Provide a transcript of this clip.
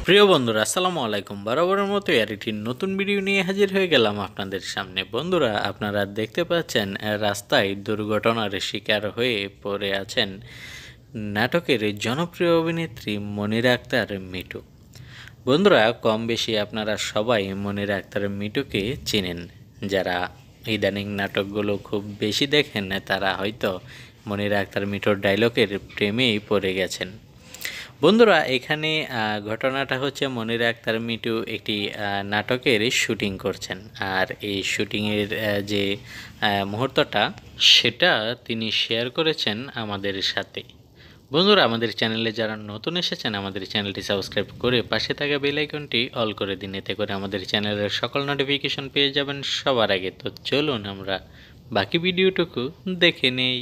প্রিয় বন্ধুরা আসসালামু আলাইকুম। বরাবরের মতো আর একটি নতুন ভিডিও নিয়ে হাজির হয়ে গেলাম আপনাদের সামনে। বন্ধুরা, আপনারা দেখতে পাচ্ছেন রাস্তায় দুর্ঘটনার শিকার হয়ে পড়ে আছেন নাটকের জনপ্রিয় অভিনেত্রী মনিরা আক্তার মিঠু। বন্ধুরা, কম বেশি আপনারা সবাই মনিরা আক্তার মিঠুকে চিনেন। যারা ইদানিং নাটকগুলো খুব বেশি দেখেন তারা হয়তো মনিরা আক্তার মিঠুর ডায়লগের প্রেমেই পড়ে গেছেন। বন্ধুরা, এখানে ঘটনাটা হচ্ছে মনিরা আক্তার মিঠু একটি নাটকের শুটিং করছেন। আর এই শুটিংয়ের যে মুহূর্তটা সেটা তিনি শেয়ার করেছেন আমাদের সাথে। বন্ধুরা, আমাদের চ্যানেলে যারা নতুন এসেছেন আমাদের চ্যানেলটি সাবস্ক্রাইব করে পাশে থাকা বেল আইকনটি অল করে দিন। এতে করে আমাদের চ্যানেলের সকল নোটিফিকেশন পেয়ে যাবেন সবার আগে। তো চলুন আমরা বাকি ভিডিওটুকু দেখে নেই।